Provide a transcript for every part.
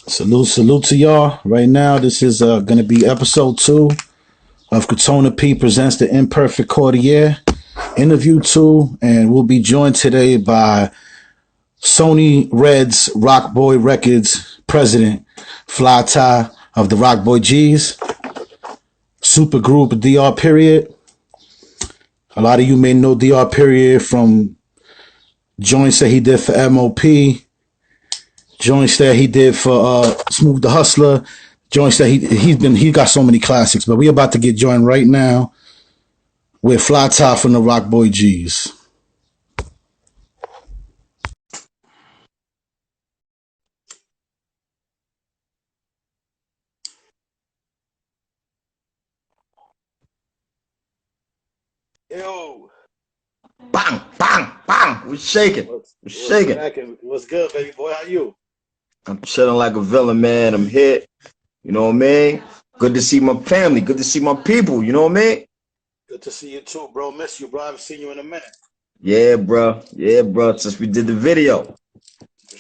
Salute to y'all. Right now, this is going to be episode 2 of Crotona P presents the Imperfect Courtier interview 2, and we'll be joined today by Sony Red's Rockboy Records president, Fly Ty of the Rockboy Gz, super group DR Period. A lot of you may know DR Period from joints that he did for MOP, joints that he did for Smooth the Hustler, joints that he got so many classics. But we about to get joined right now with Fly Ty from the Rockboy Gz. Yo, Bang, bang, bang. We're shaking. We're shaking. What's good, baby boy? How you? I'm chilling like a villain, man. I'm hit. You know what I mean? Good to see my family. Good to see my people. You know what I mean? Good to see you too, bro. Miss you, bro. I haven't seen you in a minute. Yeah, bro. Yeah, bro. Since we did the video. For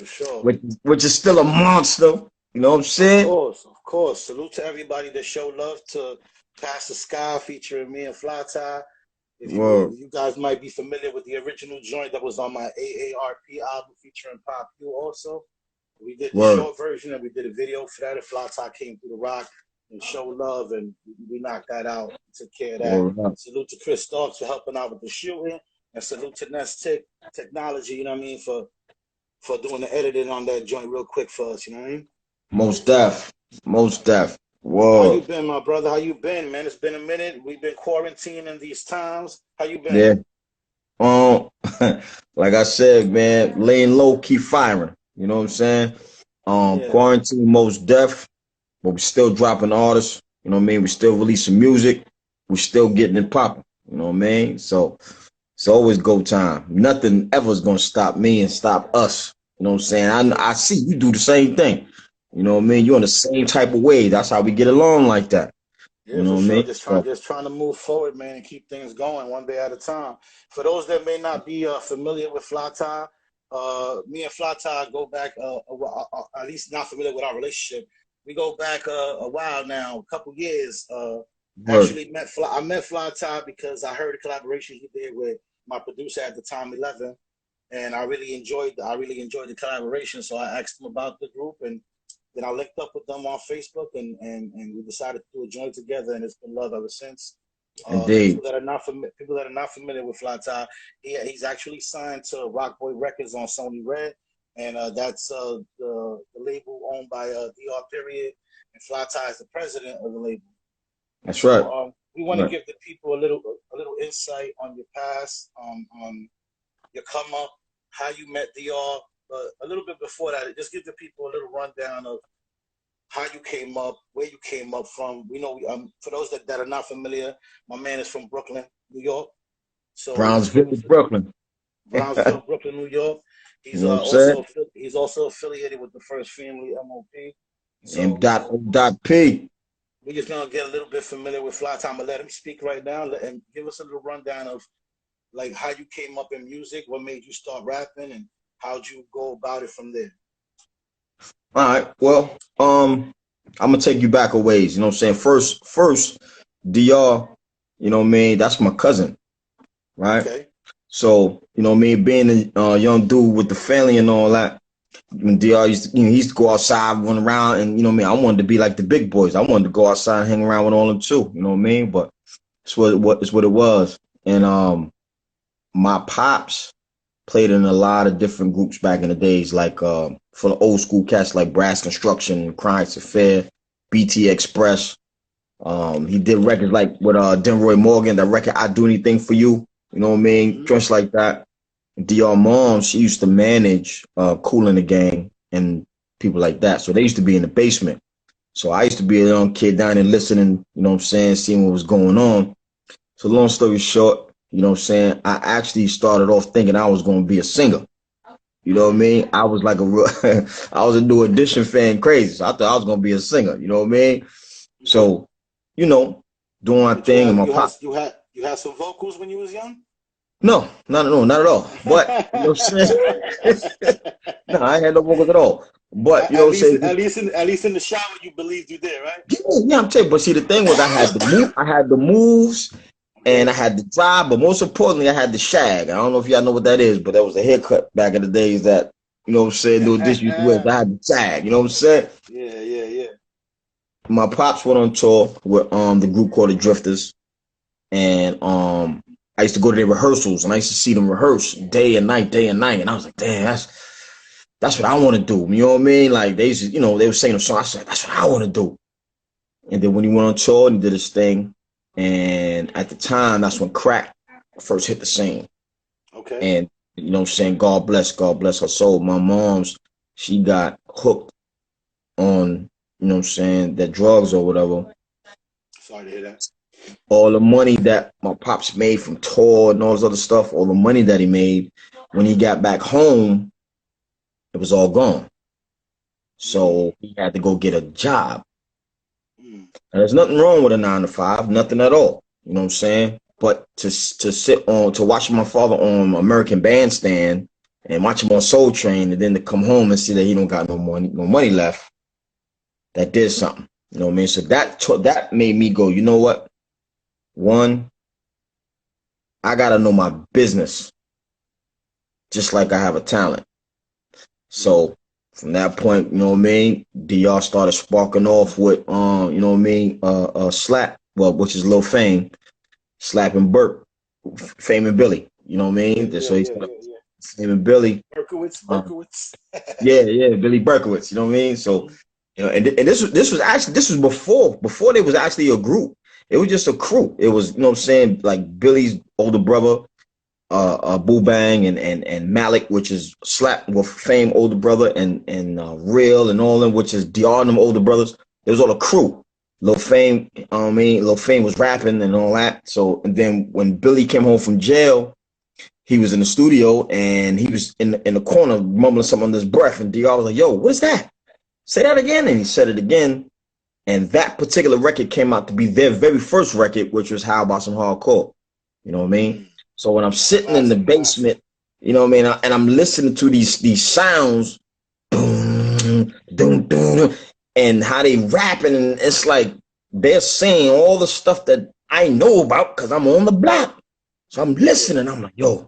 sure. Which is still a monster. You know what I'm saying? Of course. Salute to everybody that showed love to Pass the Sky featuring me and Fly Ty. If you guys might be familiar with the original joint that was on my AARP album featuring Pop Q also. We did the short version and we did a video for that. And Fly Ty came through the rock and showed love, and we knocked that out, took care of that. Salute to Chris Starks for helping out with the shooting, and salute to Nest Technology, you know what I mean, for doing the editing on that joint real quick for us, you know what I mean? Most deaf. Whoa. How you been, my brother? How you been, man? It's been a minute. We've been quarantining these times. How you been? Yeah. Like I said, man, laying low, keep firing. You know what I'm saying? Quarantine, most deaf, but we still dropping artists. You know what I mean? We still releasing music. We still getting it popping. You know what I mean? So it's always go time. Nothing ever is gonna stop me and stop us. You know what I'm saying? I see you do the same thing. You know what I mean? You're on the same type of way. That's how we get along like that. Yeah, you know what I mean? Just trying to move forward, man, and keep things going one day at a time. For those that may not be familiar with Fly Ty, me and Fly Ty go back, at least not familiar with our relationship. We go back a while now, a couple years. Actually, I met Fly Ty because I heard a collaboration he did with my producer at the time, 11, and I really enjoyed the collaboration. So I asked him about the group, and then I linked up with them on Facebook, and we decided to do a joint together, and it's been love ever since. Indeed. People that are not familiar with Fly Ty, he's actually signed to Rockboy Records on Sony Red, and that's the label owned by DR Period, and Fly Ty is the president of the label. That's right. So, we want to give the people a little insight on your past, on your come up, how you met DR. But a little bit before that, just give the people a little rundown of how you came up, where you came up from. We know, for those that are not familiar, my man is from Brooklyn, New York. So Brownsville, Brooklyn, New York. He's also affiliated with the First Family MOP. So, P. We're just gonna get a little bit familiar with Fly Ty. I'm gonna let him speak right now and give us a little rundown of like how you came up in music, what made you start rapping, and how'd you go about it from there? All right. Well, I'm gonna take you back a ways. You know what I'm saying? First, DR. You know what I mean? That's my cousin, right? Okay. So you know what I mean? Being a young dude with the family and all that. When DR used to go outside, run around, and you know what I mean. I wanted to be like the big boys. I wanted to go outside and hang around with all them too. You know what I mean? But it's what it was. And my pops played in a lot of different groups back in the days, like for the old school cats like Brass Construction, Crying Fair, BT Express. He did records like with Denroy Morgan, that record I Do Anything For You, you know what I mean? Just like that. DR mom, she used to manage Kool and the Gang and people like that. So they used to be in the basement. So I used to be a young kid down there listening, you know what I'm saying, seeing what was going on. So long story short, you know what I'm saying, I actually started off thinking I was going to be a singer. You know what I mean? I was like I was a New Edition fan crazy. So I thought I was going to be a singer. You know what I mean? So, you know, doing my thing. You had some vocals when you was young? No, not at all. But you know what I'm saying? No, I ain't had no vocals at all. But you know what I'm saying? At least in the shower, you believed you did, right? Yeah, yeah, I'm telling you. But see, the thing was, I had the moves, and I Okay. had the drive. But most importantly, I had the shag. I don't know if y'all know what that is, but that was a haircut back in the days that you know what I'm saying. No dish used to wear. I had the shag. You know what I'm saying? Yeah. My pops went on tour with the group called the Drifters, and I used to go to their rehearsals, and I used to see them rehearse day and night, and I was like, damn, that's what I want to do. You know what I mean? Like they used to, you know, they were singing a song. I said, that's what I want to do. And then when he went on tour and did his thing, and at the time, that's when crack first hit the scene. Okay. And you know what I'm saying? God bless her soul. My mom's, she got hooked on, you know what I'm saying, that drugs or whatever. Sorry to hear that. All the money that my pops made from tour and all this other stuff, all the money that he made, when he got back home, it was all gone. So he had to go get a job. Mm. And there's nothing wrong with a 9 to 5, nothing at all. You know what I'm saying? But to watch my father on American Bandstand and watch him on Soul Train, and then to come home and see that he don't got no money left, that did something. You know what I mean? So that made me go, you know what? One, I gotta know my business, just like I have a talent. So from that point, you know what I mean, DR started sparking off with you know what I mean, Slap, well, which is Lil Fame, Slap and Burke, Fame and Billy. You know what I mean? So he started Yeah. Fame and Billy. Berkowitz. Yeah, Billy Berkowitz. You know what I mean? So you know, and this was before they was actually a group. It was just a crew. It was, you know what I'm saying, like Billy's older brother, Boo Bang and Malik, which is Slap with Fame older brother, and Real and all them, which is DR and them older brothers. It was all a crew. Lil Fame, Lil Fame was rapping and all that. So and then when Billy came home from jail, he was in the studio and he was in the corner mumbling something under his breath, and DR was like, "Yo, what is that? Say that again." And he said it again. And that particular record came out to be their very first record, which was How About Some Hardcore. You know what I mean? So when I'm sitting in the basement, you know what I mean, and I'm listening to these sounds, boom, boom, boom, and how they rapping, and it's like they're saying all the stuff that I know about because I'm on the block. So I'm listening. I'm like, yo,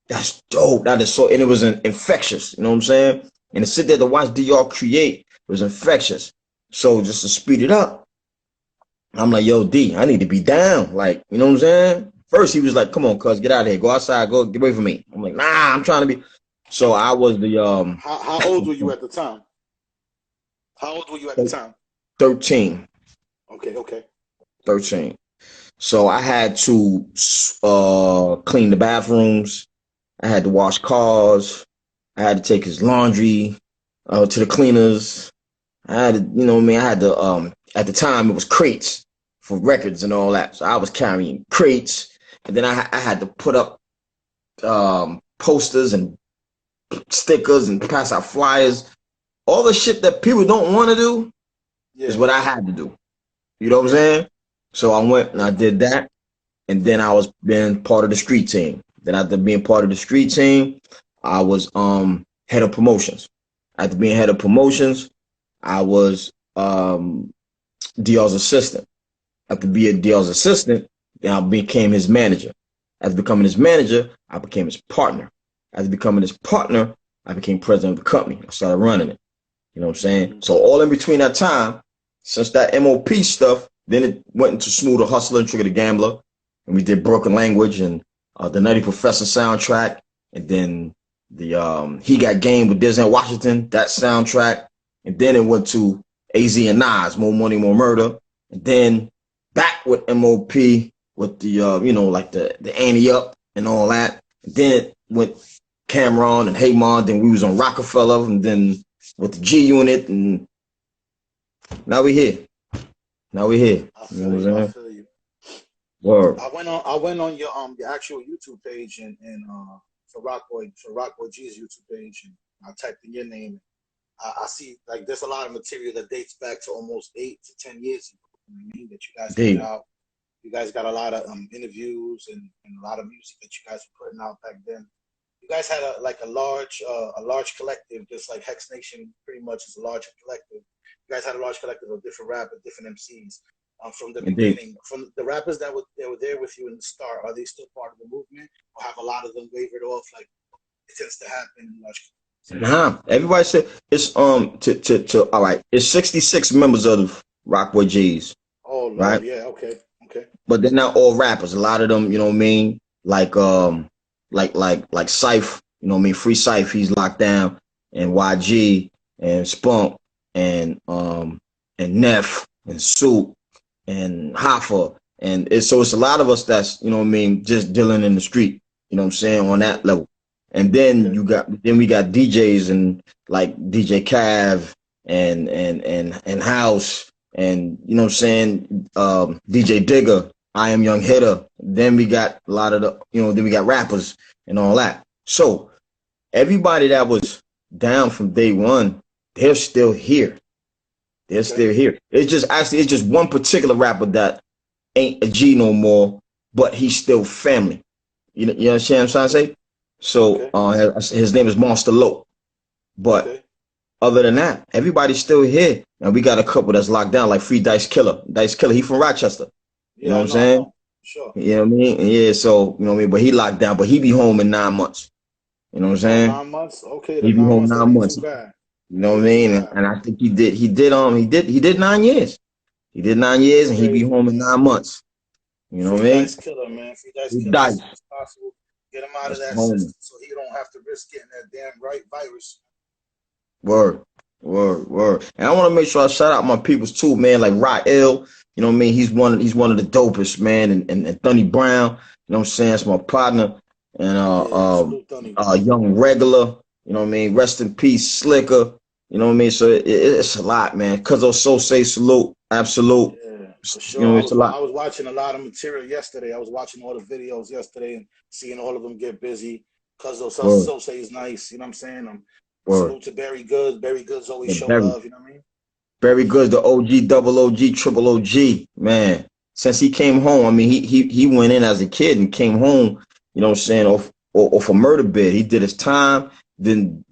that's dope. That is so, and it was infectious. You know what I'm saying? And to sit there to watch DR create was infectious. So just to speed it up, I'm like, yo, D, I need to be down. Like, you know what I'm saying? First, he was like, come on, cuz, get out of here. Go outside. Go get away from me. I'm like, nah, I'm trying to be. So I was the How old were you at the time? 13. Okay. 13. So I had to clean the bathrooms. I had to wash cars. I had to take his laundry to the cleaners. I had to, you know what I mean? I had to, at the time, it was crates for records and all that. So I was carrying crates. And then I had to put up posters and stickers and pass out flyers. All the shit that people don't want to do is what I had to do. You know what I'm saying? So I went and I did that. And then I was being part of the street team. Then after being part of the street team, I was head of promotions. After being head of promotions, I was DR's assistant. After being DR's assistant, then I became his manager. After becoming his manager, I became his partner. After becoming his partner, I became president of the company. I started running it. You know what I'm saying? So all in between that time, since that MOP stuff, then it went into Smooth the Hustler and Trigger the Gambler. And we did Broken Language and the Nutty Professor soundtrack. And then the He Got Game with Disney Washington, that soundtrack. And then it went to AZ and Nas, More Money, More Murder. And then back with MOP with the, you know, like the Ante Up and all that. And then it went Cameron and Haymon. Then we was on Rockefeller. And then with the G Unit. And now we here. You know what I'm saying? Word. I went on your actual YouTube page and for Rockboy Gz YouTube page, and I typed in your name. I see like there's a lot of material that dates back to almost 8 to 10 years ago. You know what I mean? That you guys put out. You guys got a lot of interviews and a lot of music that you guys were putting out back then. You guys had a large collective, just like Hex Nation pretty much is a large collective. You guys had a large collective of different rappers, different MCs. From the beginning, from the rappers that were there with you in the start, are they still part of the movement, or have a lot of them wavered off like it tends to happen in large Nah, everybody said it's all right. It's 66 members of Rockboy Gz. Oh Lord, right? Yeah, okay. But they're not all rappers. A lot of them, you know what I mean, like Syph, you know what I mean, Free Syph, he's locked down, and YG and Spunk and Neff and Soup and Hoffa, and so it's a lot of us that's, you know what I mean, just dealing in the street, you know what I'm saying, on that level. And then we got DJs and like DJ Cav and House and, you know what I'm saying, DJ Digger, I Am Young Hitter. Then we got a lot of the, you know, then we got rappers and all that. So everybody that was down from day one, they're still here. They're still here. It's just one particular rapper that ain't a G no more, but he's still family. You understand what I'm trying to say? So his name is Monster Low. But other than that, everybody's still here. And we got a couple that's locked down, like Free Dice Killer. Dice Killer, he from Rochester. You know what I'm saying? Sure. You know what I mean? Yeah, so, you know what I mean? But he locked down, but he be home in 9 months. You know what I'm saying? 9 months? Okay. He be home 9 months. Too bad. You know what I mean? And I think he did 9 years. He did 9 years and he be home in 9 months. You know what I mean? Dice Killer, man. Free Dice Killer as soon as possible. Get him out of that system so he don't have to risk getting that damn virus. Word. And I want to make sure I shout out my peoples too, man, like Rael, you know what I mean? He's one of the dopest, man, and Thunny Brown, you know what I'm saying? That's my partner. And Young Regular, you know what I mean? Rest in peace, Slicker, you know what I mean? So it's a lot, man. Cuz So say salute, absolute. Yeah, for sure. You know, it's a lot. I was watching a lot of material yesterday. I was watching all the videos yesterday and seeing all of them get busy. Cuz So say is nice, you know what I'm saying? Salute to Barry Goods. Barry Goods always show love, you know what I mean? Very good, the OG, double OG, triple OG, man. Since he came home, I mean, he went in as a kid and came home, you know what I'm saying, off a murder bed. He did his time, didn't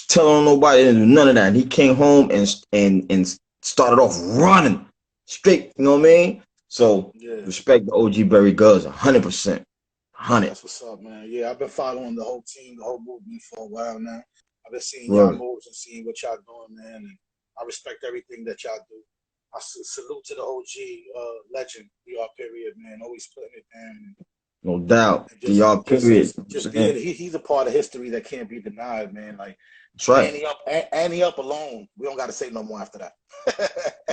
tell on nobody, didn't do none of that. And he came home and started off running straight, you know what I mean? So respect the OG Barry Goods, 100%. 100. That's what's up, man. Yeah, I've been following the whole team, the whole movement for a while now. I've been seeing y'all moves and seeing what y'all doing, man. And I respect everything that y'all do. I salute to the OG legend, DR period, man. Always putting it down. No doubt. DR period. Just being, he's a part of history that can't be denied, man. Like, that's right. Annie up alone. We don't got to say no more after that.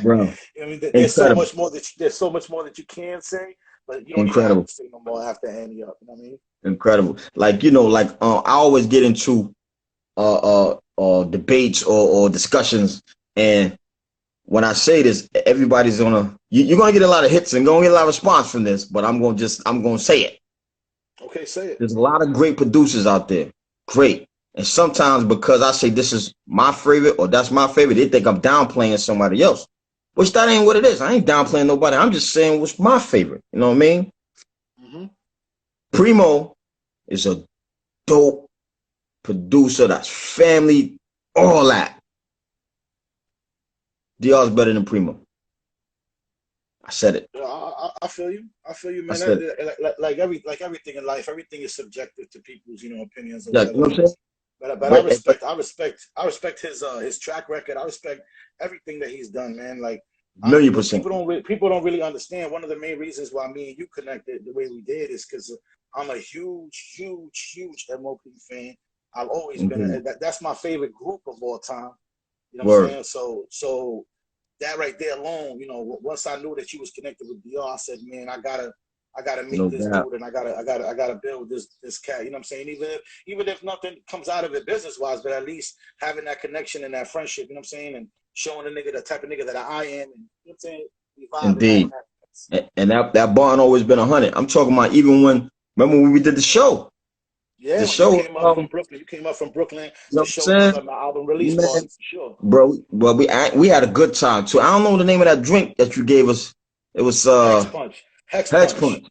Bro. You know what I mean? There's so much more that you can say, but you don't even have to say no more after Annie up. You know what I mean? Incredible. Like, you know, like I always get into debates or discussions, and when I say this, everybody's you're gonna get a lot of hits and gonna get a lot of response from this, but I'm gonna say it. Okay, say it. There's a lot of great producers out there. Great. And sometimes because I say this is my favorite or that's my favorite, they think I'm downplaying somebody else. Which that ain't what it is. I ain't downplaying nobody. I'm just saying what's my favorite. You know what I mean? Mm-hmm. Primo is a dope producer, that's family, all that. DR's better than Primo. I said it. I feel you. Man. Like everything in life, everything is subjective to people's, opinions. Yeah, you know what I'm saying? But I respect his track record. I respect everything that he's done, man. Like 1,000,000%. People don't really understand. One of the main reasons why me and you connected the way we did is because I'm a huge MOP fan. I've always been. That's my favorite group of all time. You know what I'm saying? So that right there alone, once I knew that you was connected with DR, I said, man, I gotta meet this dude, and I gotta build this cat. You know what I'm saying? Even if nothing comes out of it business wise, but at least having that connection and that friendship. You know what I'm saying? And showing a nigga the type of nigga that I am. And you know what I'm saying? Indeed. And that bond always been 100. I'm talking about even remember when we did the show. Yeah, the show. You came up from Brooklyn. You came up from Brooklyn. The show was my album release party, for sure. Bro, we had a good time too. I don't know the name of that drink that you gave us. It was Hex Punch. Hex Hex Punch.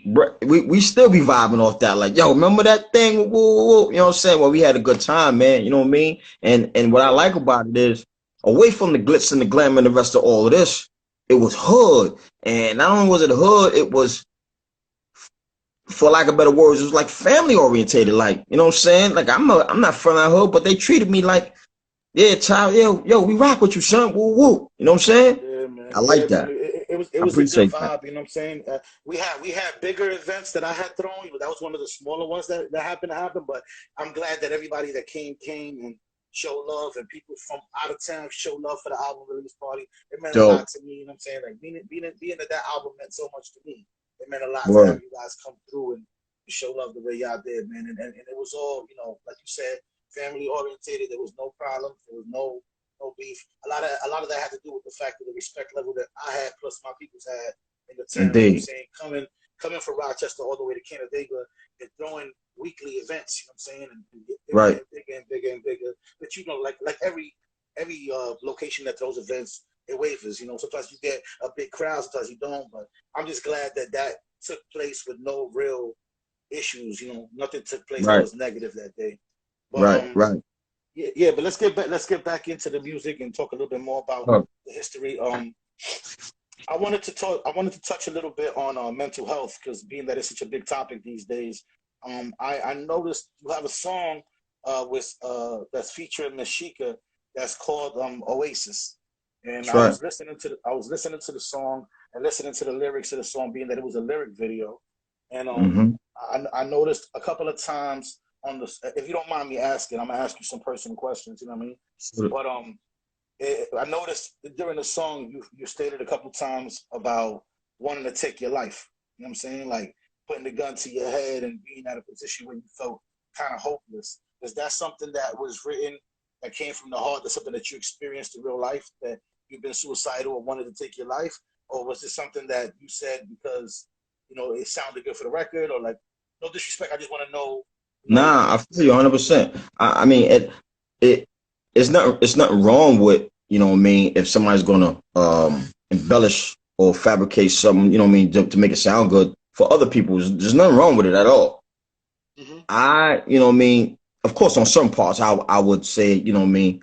Punch. We still be vibing off that. Like, yo, remember that thing? Woo, woo, woo. You know what I'm saying? Well, we had a good time, man. You know what I mean? And what I like about it is, away from the glitz and the glam and the rest of all of this, it was hood. And not only was it hood, it was, for lack of better words, it was like family orientated. Like, you know what I'm saying? Like, I'm not from that hood, but they treated me like, yeah, child, yo, we rock with you, son. Woo, woo. You know what I'm saying? Yeah, man. I Yeah, like man. that. It I was a good appreciate that. vibe. You know what I'm saying? We had bigger events that I had thrown. That was one of the smaller ones that happened to happen. But I'm glad that everybody that came and showed love, and people from out of town showed love for the album release party. It meant a lot Dope. to me. You know what I'm saying? Like being that album meant so much to me. It meant a lot to have Word. you guys come through and show love the way y'all did, man. And it was all, like you said, family orientated. There was no problems. There was no beef. A lot of that had to do with the fact of the respect level that I had plus my peoples had in the town. You know what I'm Indeed. saying? Coming from Rochester all the way to Canandaigua and throwing weekly events, you know what I'm saying? And they're Right. getting bigger and bigger and bigger. But like every location that throws events, it wavers. Sometimes you get a big crowd, sometimes you don't. But I'm just glad that took place with no real issues. Nothing took place that Right. was negative that day. But Right. Right. yeah, but let's get back into the music and talk a little bit more about Huh. the history. I wanted to touch a little bit on mental health because being that it's such a big topic these days. I noticed you have a song that's featuring Mashika that's called Oasis, and That's right. I was listening to the song and listening to the lyrics of the song, being that it was a lyric video, and Mm-hmm. I noticed a couple of times on the. If you don't mind me asking, I'm gonna ask you some personal questions. You know what I mean? But I noticed during the song you stated a couple times about wanting to take your life. You know what I'm saying? Like putting the gun to your head and being at a position where you felt kind of hopeless. Is that something that was written that came from the heart? That's something that you experienced in real life, that you've been suicidal or wanted to take your life? Or was it something that you said because, it sounded good for the record, or like, no disrespect, I just want to know, you know, Nah, I feel you 100%. I mean, it it's nothing wrong with, you know what I mean, if somebody's gonna embellish or fabricate something, you know what I mean, to make it sound good for other people. There's nothing wrong with it at all. hmm You know what I mean, of course, on some parts, I would say, you know what I mean,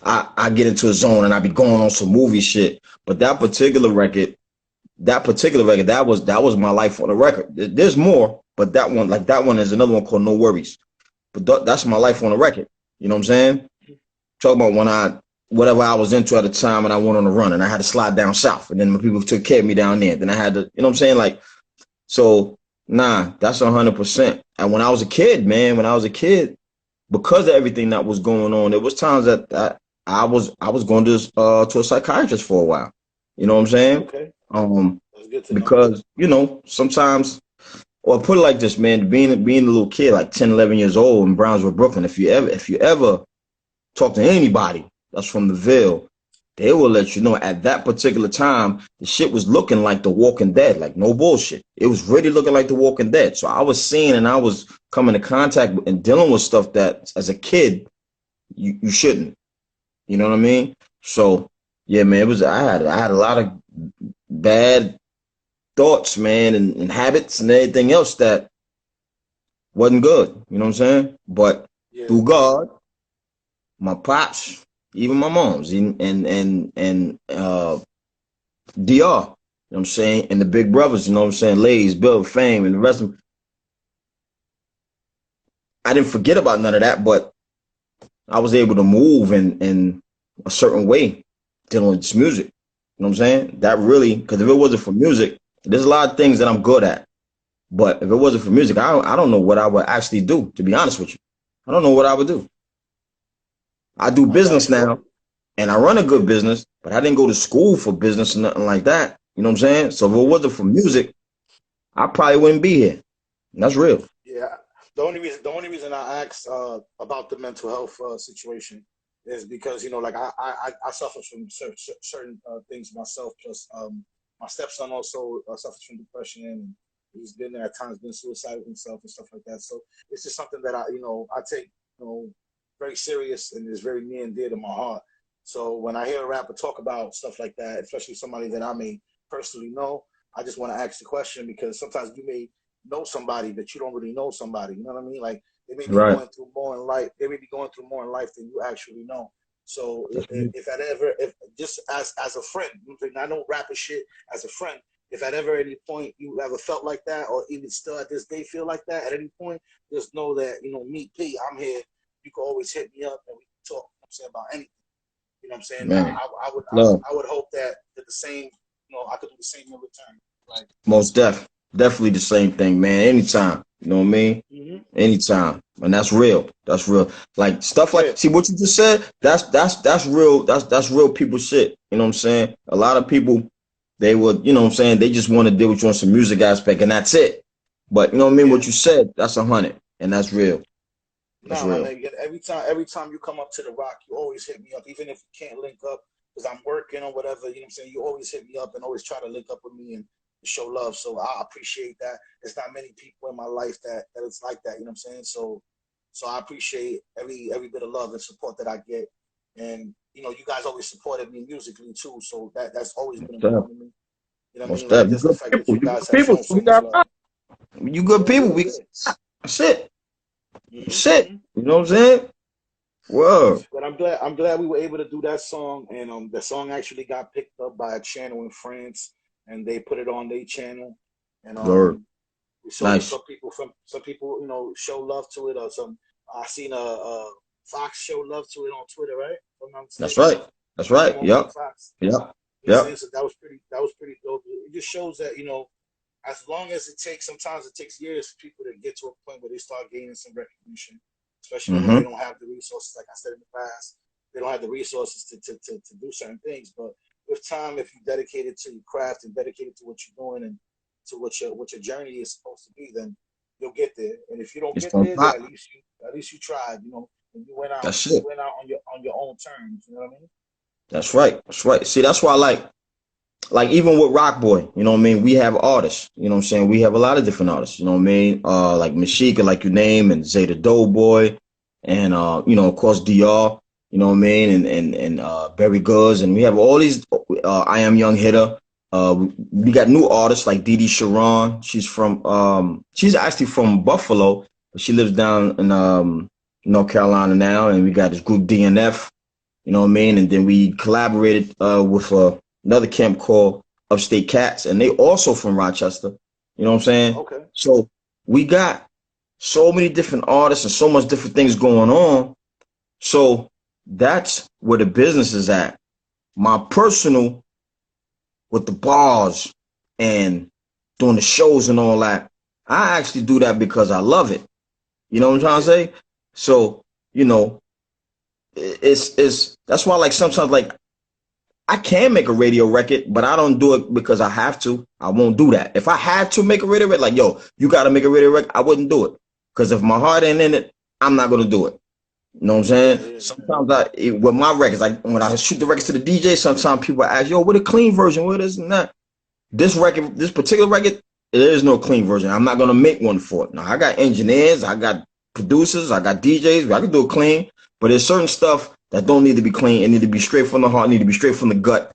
I get into a zone and I be going on some movie shit. But that particular record, that was my life on the record. There's more, but that one is another one called No Worries. But that's my life on the record. You know what I'm saying? Talk about whatever I was into at the time, and I went on a run, and I had to slide down south, and then my people took care of me down there. Then I had to, you know what I'm saying? Like, so, nah, that's 100%. And when I was a kid, because of everything that was going on, there was times that I was going to a psychiatrist for a while. You know what I'm saying? okay, Um, that's good to know. because sometimes, or put it like this, man, being a little kid, like 10, 11 years old in Brownsville, Brooklyn, if you ever talk to anybody that's from the Ville, they will let you know at that particular time the shit was looking like The Walking Dead, like no bullshit. It was really looking like The Walking Dead. So I was seeing and I was coming in contact with and dealing with stuff that as a kid you shouldn't. You know what I mean? So yeah, man, I had a lot of bad thoughts, man, and habits and everything else that wasn't good. You know what I'm saying? But Yeah. through God, my pops, even my moms, and DR, you know what I'm saying, and the big brothers, you know what I'm saying, Lays, Bill, Fame, and the rest of them. I didn't forget about none of that, but I was able to move in a certain way dealing with this music. You know what I'm saying? That really, because if it wasn't for music, there's a lot of things that I'm good at. But if it wasn't for music, I don't know what I would actually do, to be honest with you. I don't know what I would do. I do I business got you. now and I run a Yeah. good business, but I didn't go to school for business or nothing like that. You know what I'm saying? So if it wasn't for music, I probably wouldn't be here. And that's real. Yeah. The only reason I asked about the mental health situation is because like I suffer from certain things myself. Plus, my stepson also suffers from depression, and he's been at times been suicidal himself and stuff like that. So it's just something that I take very serious and is very near and dear to my heart. So when I hear a rapper talk about stuff like that, especially somebody that I may personally know, I just want to ask the question because sometimes you may know somebody that you don't really know somebody. You know what I mean? Like they may be Right. going through more in life. They may be going through more in life than you actually know. So if just as a friend, I don't rap and shit as a friend. If at ever any point you ever felt like that, or even still at this day feel like that, at any point, just know that me P, I'm here. You can always hit me up and we can talk. You know what I'm saying, about anything. You know what I'm saying? Man, I would hope that the same. I could do the same in return. Like most definitely the same thing, man. Anytime, you know what I mean? Anytime, and that's real. That's real. Like stuff like, see what you just said. That's real. That's real people shit. You know what I'm saying? A lot of people, they would, you know what I'm saying, they just want to deal with you on some music aspect, and that's it. But you know what I mean? What you said, that's 100, and that's real. That's my real. man. Every time you come up to the Rock, you always hit me up, even if you can't link up because I'm working or whatever. You know what I'm saying? You always hit me up and always try to link up with me and show love. So I appreciate that. There's not many people in my life that it's like that. You know what I'm saying? So I appreciate every bit of love and support that I get. And you guys always supported me musically too. So that's always been important to me. You know what I mean? Like just the fact that you guys have shown so much love. You good people. We shit. Shit. You know what I'm saying? Whoa. But I'm glad we were able to do that song, and the song actually got picked up by a channel in France, and they put it on their channel, and we saw some people show love to it, or I seen a Fox show love to it on Twitter, right? That's right. That's right. Yep. Yep. Yep. So that was pretty dope. It just shows that as long as it takes, sometimes it takes years for people to get to a point where they start gaining some recognition, especially when they don't have the resources. Like I said in the past, they don't have the resources to do certain things. But with time, if you dedicate it to your craft and dedicate it to what you're doing and to what your journey is supposed to be, then you'll get there. And if you don't get there, then at least you tried. And you went out. You went out on your own terms. You know what I mean? That's right. That's right. See, that's why I like even with Rockboy, you know what I mean? We have artists, you know what I'm saying? We have a lot of different artists, you know what I mean? Like Mashika, like you name, and Zeta Doughboy, and of course DR, you know what I mean? And Barry Goods, and we have all these I Am Young Hitter. We got new artists like Dee Dee Sharon. She's actually from Buffalo, but she lives down in North Carolina now, and we got this group DNF, you know what I mean? And then we collaborated with another camp called Upstate Cats, and they also from Rochester. You know what I'm saying? Okay. So we got so many different artists and so much different things going on. So that's where the business is at. My personal, with the bars and doing the shows and all that, I actually do that because I love it. You know what I'm trying to say? So, it's that's why, like, sometimes, like, I can make a radio record, but I don't do it because I have to. I won't do that. If I had to make a radio record, like, yo, you got to make a radio record, I wouldn't do it. Because if my heart ain't in it, I'm not going to do it. You know what I'm saying? Sometimes with my records, like when I shoot the records to the DJ, sometimes people ask, yo, what a clean version? What is that? This particular record, there is no clean version. I'm not going to make one for it. Now, I got engineers, I got producers, I got DJs. I can do it clean, but there's certain stuff that don't need to be clean. It need to be straight from the heart, need to be straight from the gut,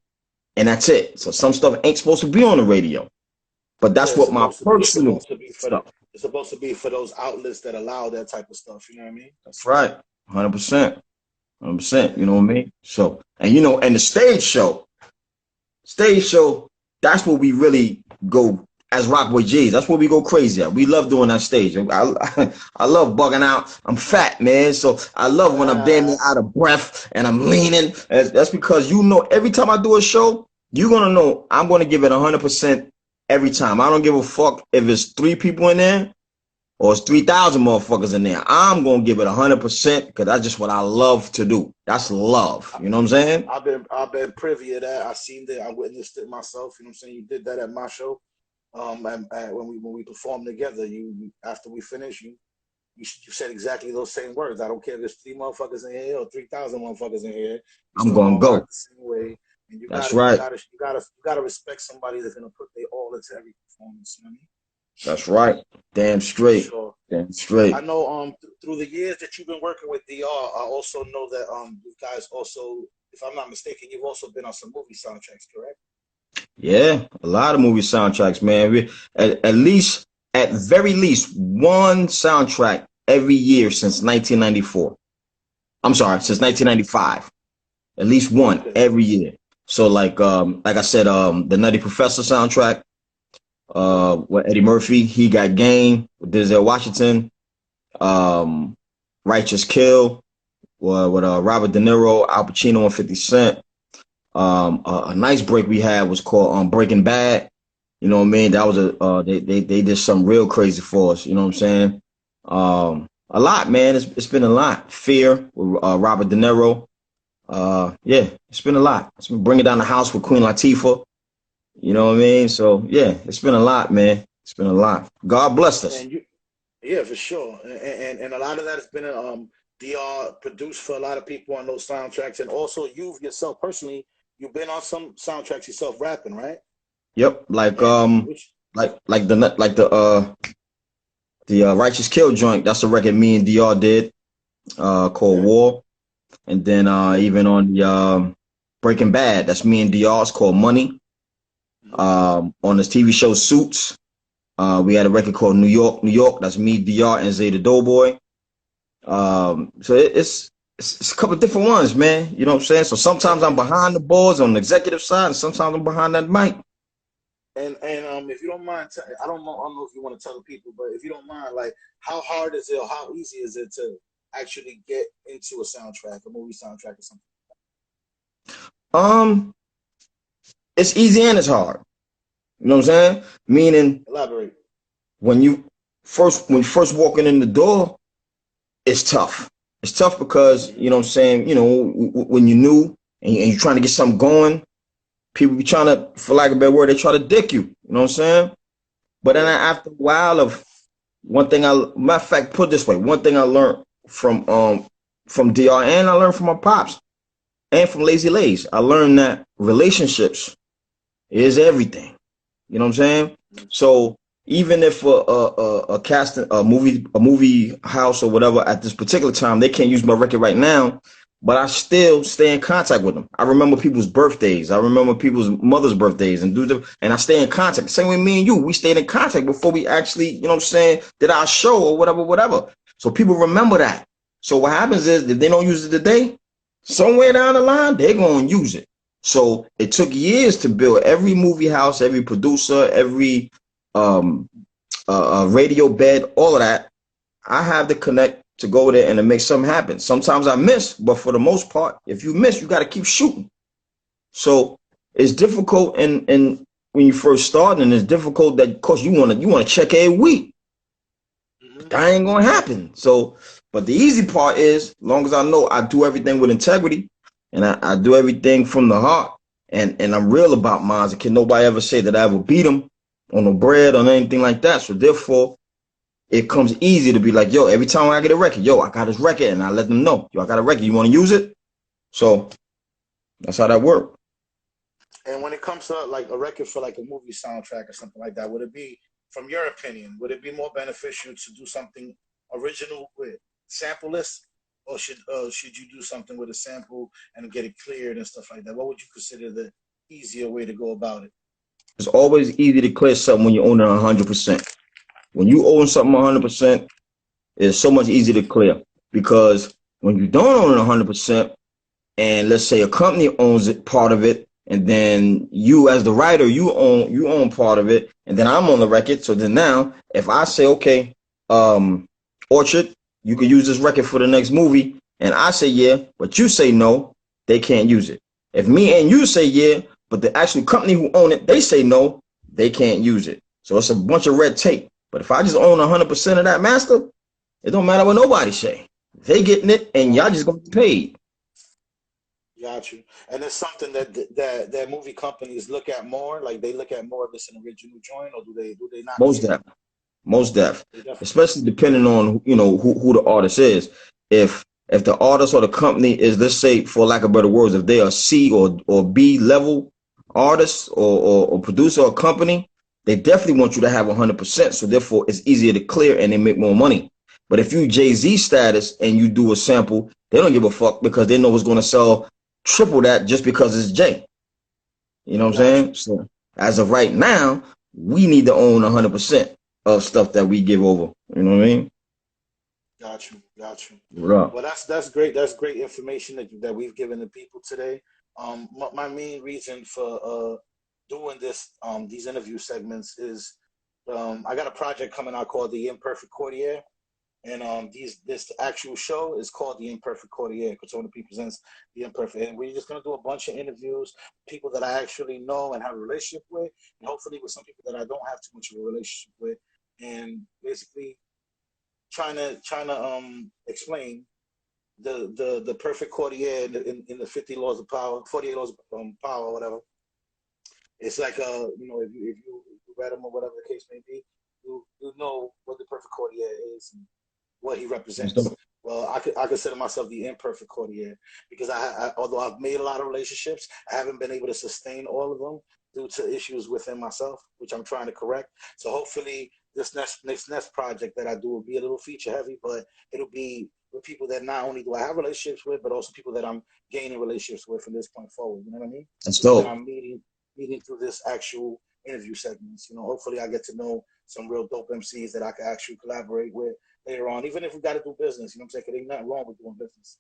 and that's it. So some stuff ain't supposed to be on the radio, but that's what my personal stuff. It's supposed to be for those outlets that allow that type of stuff. You know what I mean? That's right, 100%, 100%. You know what I mean? So, and and the stage show, that's where we really go as Rockboy Gz. That's where we go crazy at. We love doing that stage. I love bugging out. I'm fat, man. So I love when I'm damn near out of breath and I'm leaning. That's because every time I do a show, you're going to know I'm going to give it 100% every time. I don't give a fuck if it's 3 people in there or it's 3,000 motherfuckers in there. I'm going to give it 100% because that's just what I love to do. That's love. You know what I'm saying? I've been privy to that. I seen that. I witnessed it myself. You know what I'm saying? You did that at my show. And when we performed together, you after we finished, you said exactly those same words. I don't care if there's 3 motherfuckers in here or 3,000 motherfuckers in here. I'm gonna go the same way. And that's right. You gotta respect somebody that's gonna put their all into every performance. You know what I mean? That's right. Damn straight. Sure. Damn straight. I know. Through the years that you've been working with DR, I also know that you guys also, if I'm not mistaken, you've also been on some movie soundtracks, correct? Yeah, a lot of movie soundtracks, man. At very least, one soundtrack every year since 1994. I'm sorry, since 1995. At least one Okay. every year. So like I said, the Nutty Professor soundtrack, with Eddie Murphy, he got Game with Denzel Washington, um, Righteous Kill with Robert De Niro, Al Pacino, and 50 Cent. A nice break we had was called Breaking Bad. You know what I mean? That was they did something real crazy for us. You know what I'm saying? A lot, man. It's been a lot. Fear with Robert De Niro. Yeah, it's been a lot. It's been Bringing Down the House with Queen Latifah. You know what I mean? So yeah, it's been a lot, man. It's been a lot. God bless us. And you, yeah, for sure. And a lot of that has been DR produced for a lot of people on those soundtracks, and also you yourself personally, you've been on some soundtracks yourself, rapping, right? Yep, And which the Righteous Kill joint. That's a record me and DR did, called War. And then even on the Breaking Bad, that's me and DR. It's called Money. On this TV show Suits, we had a record called New York, New York. That's me, DR, and Zay the Doughboy. So it's a couple of different ones, man. You know what I'm saying? So sometimes I'm behind the boards on the executive side, and sometimes I'm behind that mic. and if you don't mind, I don't know if you want to tell the people, but if you don't mind, like, how hard is it, or how easy is it to actually get into a soundtrack, a movie soundtrack, or something? It's easy and it's hard. You know what I'm saying? Meaning, Elaborate. when you first walking in the door, it's tough. It's tough because, you know what I'm saying, when you're new and you're trying to get something going, people be trying to, for lack of a better word, they try to dick you. You know what I'm saying? But then after a while of matter of fact, put it this way, one thing I learned from DR, and I learned from my pops and from Lazy Lays, I learned that relationships is everything. You know what I'm saying? So even if a movie house or whatever at this particular time, they can't use my record right now, but I still stay in contact with them. I remember people's birthdays. I remember people's mother's birthdays, and I stay in contact. Same with me and you. We stayed in contact before we actually, you know what I'm saying, did our show or whatever. So people remember that. So what happens is, if they don't use it today, somewhere down the line, they're going to use it. So it took years to build every movie house, every producer, every radio bed, all of that. I have to connect to go there and to make something happen. Sometimes I miss, but for the most part, if you miss, you got to keep shooting. So it's difficult, and when you first start, and it's difficult that, of course, you want to check every week. That ain't gonna happen. So, but the easy part is, as long as I know I do everything with integrity, and I do everything from the heart, and I'm real about mine. And can nobody ever say that I ever beat them on no bread or anything like that? So therefore, it comes easy to be like, yo, every time I get a record, yo, I got this record, and I let them know, yo, I got a record, you want to use it? So that's how that works. And when it comes to like a record for like a movie soundtrack or something like that, would it be, from your opinion, would it be more beneficial to do something original with sample lists, or should you do something with a sample and get it cleared and stuff like that? What would you consider the easier way to go about it? It's always easy to clear something when you own it 100%. When you own something 100%, it's so much easier to clear, because when you don't own it 100%, and let's say a company owns it, part of it, and then you as the writer, you own part of it, and then I'm on the record. So then now, if I say, okay, Orchard, you can use this record for the next movie, and I say yeah, but you say no, they can't use it. If me and you say yeah, but the actual company who own it, they say no, they can't use it. So it's a bunch of red tape. But if I just own 100% of that master, it don't matter what nobody say. They getting it, and y'all just gonna get paid. Got you. And it's something that movie companies look at more. Like, they look at more of this an original joint, or do they not? Most def. Especially depending on who the artist is. If the artist or the company is, let's say, for lack of better words, if they are C or B level artist or producer or company, they definitely want you to have 100%. So therefore, it's easier to clear and they make more money. But if you Jay-Z status and you do a sample, they don't give a fuck, because they know it's going to sell triple that just because it's Jay. You know what I'm saying? So As of right now, we need to own 100% of stuff that we give over. You know what I mean? Got you, got you. What up? Well, that's great. That's great information that we've given the people today. My main reason for doing these interview segments is I got a project coming out called the Imperfect Courtier. And this actual show is called the Imperfect Courtier. Crotona P presents the Imperfect, and we're just gonna do a bunch of interviews, people that I actually know and have a relationship with, and hopefully with some people that I don't have too much of a relationship with, and basically trying to explain the perfect courtier in the 50 laws of power, 48 laws of power, or whatever. It's like if you read them or whatever the case may be, you know what the perfect courtier is and what he represents. Well, I consider myself the imperfect courtier because although I've made a lot of relationships, I haven't been able to sustain all of them due to issues within myself, which I'm trying to correct. So hopefully this next project that I do will be a little feature heavy, but it'll be with people that not only do I have relationships with, but also people that I'm gaining relationships with from this point forward. You know what I mean? That's People that dope. I'm meeting through this actual interview segments. Hopefully I get to know some real dope MCs that I can actually collaborate with later on, even if we got to do business. You know what I'm saying? Because ain't nothing wrong with doing business.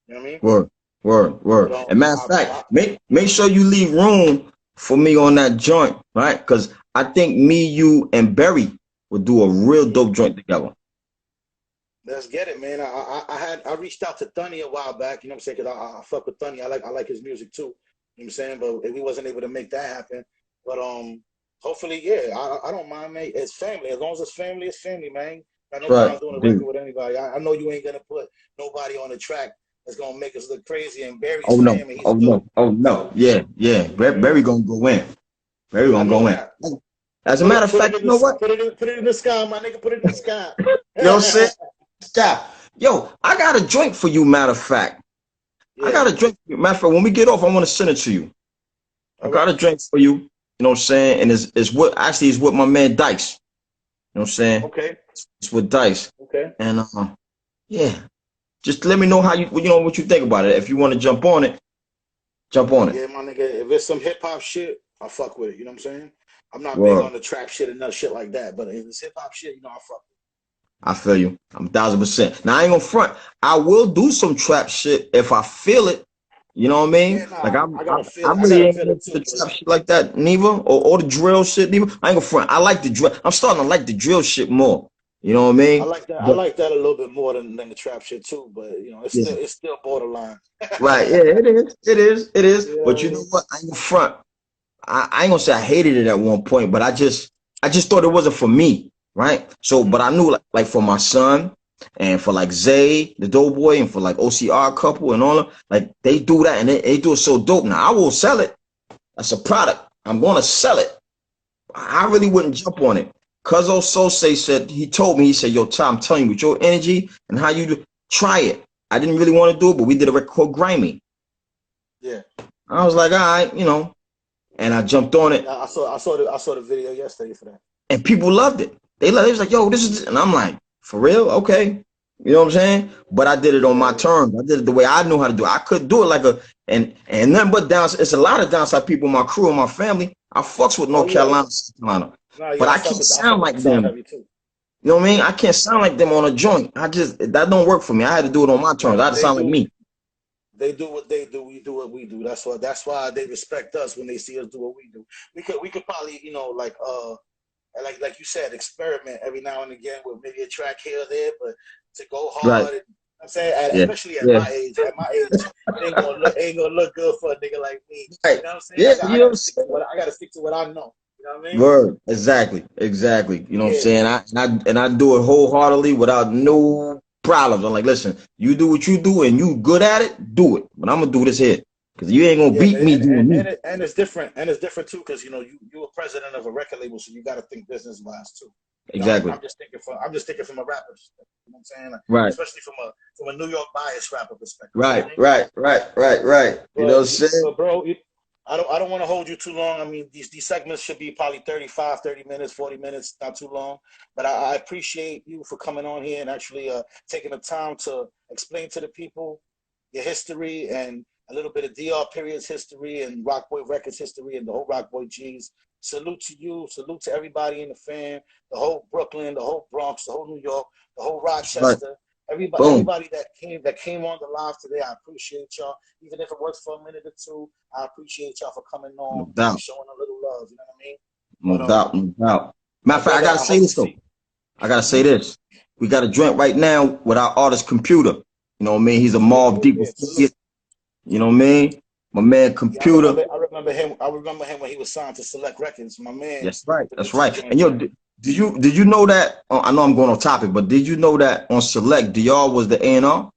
You know what I mean? Word, word, word. But And matter of fact, make sure you leave room for me on that joint, right? Because I think me, you, and Barry would do a real dope joint together. Let's get it, man. I reached out to Thunny a while back. You know what I'm saying? Because I fuck with Thunny. I like his music too. You know what I'm saying? But we wasn't able to make that happen. But hopefully, yeah. I don't mind, mate. It's family. As long as it's family, man. I know Right, I'm doing a dude. record with anybody. I know you ain't gonna put nobody on the track that's gonna make us look crazy. And Oh Barry's no, family, he's oh dope. no, oh no. Yeah, yeah. You know what I mean? Barry gonna go in. Barry I gonna know go in. that. As a Put matter it of put it fact, in you know the what? put it in the sky, my nigga. Put it in the sky. You know what I'm saying? Stop. Yo, I got a joint for you, matter of fact. I Yeah. got a drink. Matter of fact, when we get off, I want to send it to you. I All got right. a drink for you. You know what I'm saying? And it's what actually is with my man Dice. You know what I'm saying? Okay. It's with Dice. Okay. And yeah. Just let me know how what you think about it. If you want to jump on it, jump on it. Yeah, my nigga. If it's some hip hop shit, I fuck with it. You know what I'm saying? I'm not big Word. on the trap shit and no shit like that. But if it's hip hop shit, I fuck I feel you. I'm 1,000%. Now I ain't gonna front. I will do some trap shit if I feel it. You know what I with it. mean? Yeah, Like nah. I gotta feel I it. I really gotta ain't feel it into the too. But trap shit like that, neither, or the drill shit, neither. I ain't gonna front. I like the drill. I'm starting to like the drill shit more. You know what I I mean? like that. I But like that a little bit more than the trap shit too. But yeah, it's still borderline. right. Yeah, it is. It is. It is. You know what But I you know mean? what? I ain't gonna front. I ain't gonna say I hated it at one point, but I just thought it wasn't for me, right? So, but I knew like for my son and for like Zay, the dope boy, and for like OCR couple and all of like they do that and they do it so dope. Now I will sell it. That's a product. I'm gonna sell it. I really wouldn't jump on it. Cuz Sose said he told me, he said, yo, Tom, I'm telling you, with your energy and how you do, try it. I didn't really want to do it, but we did a record called Grimy. Yeah. I was like, all right, and I jumped on it. I saw the video yesterday for that. And people loved it. They loved it. It was like, yo, this is, and I'm like, for real? Okay. You know what I'm saying? But I did it on my Yeah. terms. I did it the way I knew how to do it. I couldn't do it like and nothing but downside. It's a lot of downside people in my crew and my family. I fucks with Oh North yeah. Carolina, South Carolina. Nah, But yeah. I can't I fuck sound with like the South them. heavy too. You know what I mean? I can't sound like them on a joint. That don't work for me. I had to do it on my terms. I had to They sound like do. me. They do what they do. We do what we do. That's why they respect us when they see us do what we do. We could probably like you said, experiment every now and again with maybe a track here or there, but to go Right. hard, I'm saying, Yeah. especially at Yeah. my age, it ain't gonna look good for a nigga like me. Right. You know what I'm saying? Yeah, I you know what gotta I'm stick to saying? I gotta stick to what I know. You know what I mean? Word. Exactly. Exactly. You know what I'm Yeah, saying? I do it wholeheartedly without no problems. I'm like, listen, you do what you do and you good at it, do it. But I'm gonna do this here. Because you ain't gonna yeah, beat me doing me. and it's different, too, because you a president of a record label, so you got to think business wise too. Exactly. I'm just thinking from a rapper perspective. You know what I'm saying? Like, Right. especially from a New York bias rapper perspective. You know what I Right. mean? Right. Right. Right. Right. You know what I'm saying? But bro, I don't want to hold you too long. I mean, these segments should be probably 35, 30 minutes, 40 minutes, not too long. But I appreciate you for coming on here and actually taking the time to explain to the people your history and a little bit of DR Period's history and Rockboy Records history and the whole Rockboy Gz salute to you, salute to everybody in the fam, the whole Brooklyn, the whole Bronx, the whole New York, the whole Right. Rochester. Everybody, Boom. everybody that came on the live today, I appreciate y'all. Even if it was for a minute or two, I appreciate y'all for coming on No and doubt. showing a little love. You know what I mean? No But doubt. No doubt. Matter my of fact, I brother, gotta I say hope to this though. see. I gotta say Mhm. this. We got a joint right now with our artist Computer. You know what I mean? He's a Yeah, Mob yeah, Deep yeah. Salute. affiliate. You know what I mean? My man Yeah, I Computer. remember. I remember him. I remember him when he was signed to Select Records. My man That's right. That's produced the right. And joint yo, then. did you know that? I know I'm going off topic, but did you know that on Select, DR was the A&R?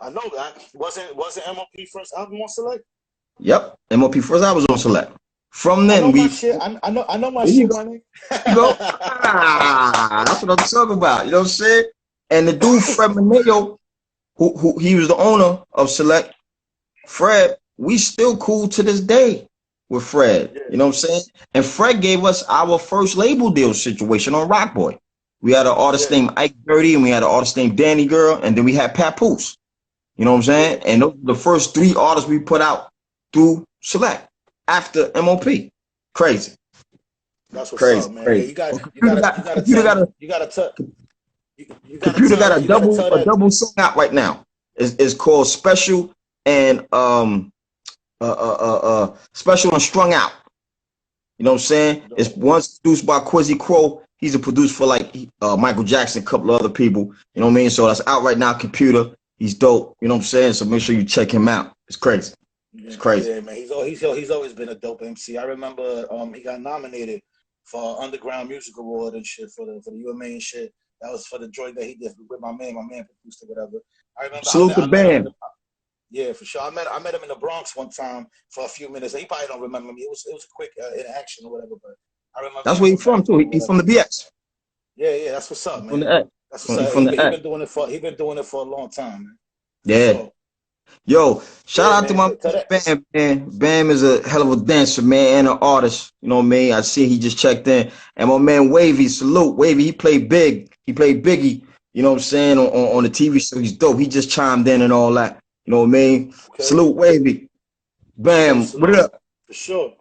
I know that wasn't MOP first album on Select. Yep. MOP first I was on Select. From I then know my we shit. I know my there you shit, go. my nigga. You go. That's what I'm talking about. You know what I'm saying? And the dude Fred Mineo, who he was the owner of Select, Fred, we still cool to this day with Fred. Yeah, You know what I'm saying? And Fred gave us our first label deal situation on Rockboy. We had an artist yeah, named Ike Dirty, and we had an artist named Danny Girl, and then we had Papoose. You know what I'm yeah. saying? And those were the first three artists we put out through Select after MOP. Crazy, That's what's crazy, up, man. Yeah, crazy. Well, you gotta tell Computer got you gotta tell a that. double song out right now. It's called Special and Special and Strung Out. You know what I'm saying? It's one's produced by Quizzy Crow. He's a producer for like Michael Jackson, a couple of other people. You know what I mean? So that's out right now. Computer. He's dope. You know what I'm saying? So make sure you check him out. It's crazy. It's Yeah, crazy. yeah, man. He's always been a dope MC. I remember he got nominated for Underground Music Award and shit for the UMA and shit. That was for the joint that he did with my man. My man produced it, whatever. I remember Salute the I met him in band. the yeah, for sure. I met him in the Bronx one time for a few minutes. He probably don't remember me. It was a quick interaction or whatever, but I remember That's him where from he's from back too. then or He's from whatever. the BX. Yeah, yeah, that's what's up, He's from man. the X. That's what's up. From the X. He been doing it for a long time, man. For Yeah. sure. Yo, shout Yeah, out to man. my Tell that. man, Bam. Bam is a hell of a dancer, man, and an artist. You know what I mean? I see he just checked in. And my man Wavy, salute. Wavy, he played big. He played Biggie. You know what I'm saying? On the TV show, he's dope. He just chimed in and all that. You know what I mean? Okay. Salute, Wavy. Salute, Bam. What salute. up? For sure.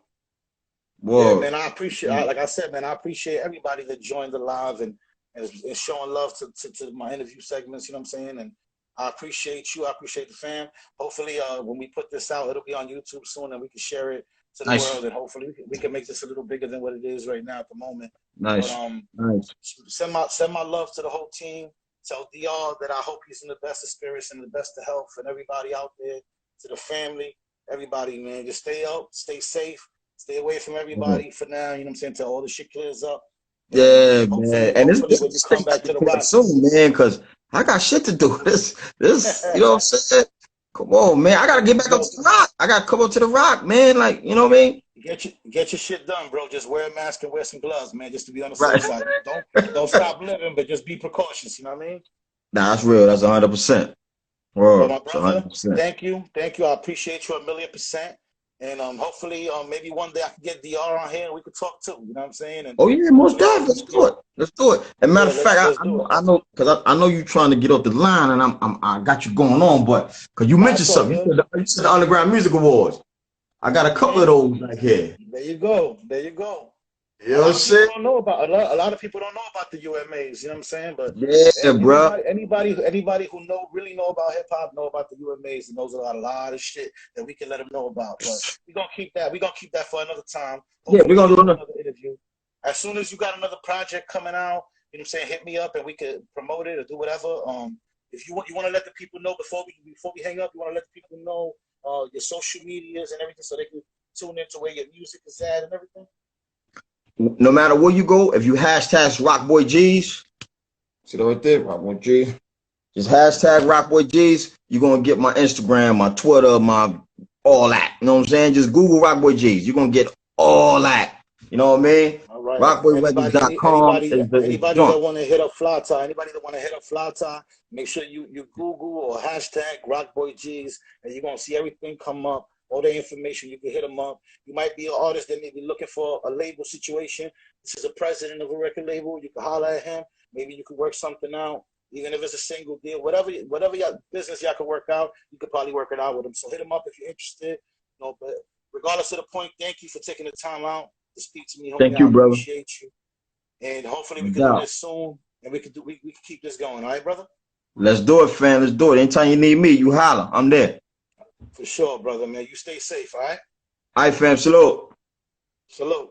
Yeah, Whoa. man, I appreciate, like I said, man, I appreciate everybody that joined the live and is showing love to my interview segments, you know what I'm saying? And I appreciate you. I appreciate the fam. Hopefully, when we put this out, it'll be on YouTube soon and we can share it to the Nice. world. And hopefully we can make this a little bigger than what it is right now at the moment. But Nice. Nice. send my love to the whole team. Tell DR that I hope he's in the best of spirits and the best of health and everybody out there, to the family, everybody, man. Just stay up, stay safe. Stay away from everybody for now, you know what I'm saying, till all the shit clears up. And Yeah, man. And hopefully when you this come shit got back to to the clear rock. soon, man, because I got shit to do. This, you know what I'm saying? Come on, man. I gotta get back up to the rock. I gotta come up to the rock, man. Like, you know what I mean? Get your shit done, bro. Just wear a mask and wear some gloves, man, just to be on the Right. safe side. Don't stop living, but just be precautious, you know what I mean? Nah, that's real. That's 100%. But Word. my It's brother, 100%. thank you. I appreciate you 1,000,000%. And hopefully, maybe one day I can get DR on here and we could talk too. You know what I'm saying? And Oh yeah, most hopefully, definitely. Let's do it. Let's do it. And matter yeah, of fact, let's do it. I know, because I know you trying to get off the line, and I got you going on, but because you Nah, mentioned it's all something, good. you said the Underground Music Awards. I got a couple of those right here. There you go. There you go. You A know what I'm lot of people saying? don't know about a lot of people don't know about the UMAs. You know what I'm saying? But Yeah, bro. anybody who really know about hip hop know about the UMAs and knows about a lot of shit that we can let them know about. But we're gonna keep that. We're gonna keep that for another time. Yeah, Hopefully we're we gonna can do do another. another interview. As soon as you got another project coming out, you know what I'm saying, hit me up and we could promote it or do whatever. If you want to let the people know before we hang up, you want to let the people know your social medias and everything so they can tune into where your music is at and everything. No matter where you go, if you hashtag Rockboy Gz, see that right there, Rockboy Gz. Just hashtag Rockboy Gz. You're gonna get my Instagram, my Twitter, my all that. You know what I'm saying? Just Google Rockboy Gz. You're gonna get all that. You know what I mean? All right. Rockboyrecords.com is the Anybody that joint. want to hit up Fly Tie, anybody that want to hit up Fly Tie, make sure you Google or hashtag Rockboy Gz, and you're gonna see everything come up. All the information, you can hit them up. You might be an artist that may be looking for a label situation. This is a president of a record label. You can holler at him. Maybe you could work something out, even if it's a single deal. Whatever your business y'all can work out, you could probably work it out with him. So hit him up if you're interested. But regardless of the point, thank you for taking the time out to speak to me, homie. Thank I you, brother. appreciate you. And hopefully we No can do doubt. this soon, and we can keep this going. All right, brother? Let's do it, fam. Let's do it. Anytime you need me, you holler. I'm there. For sure, brother, man. You stay safe, all right? All right, fam. Salute. Salute.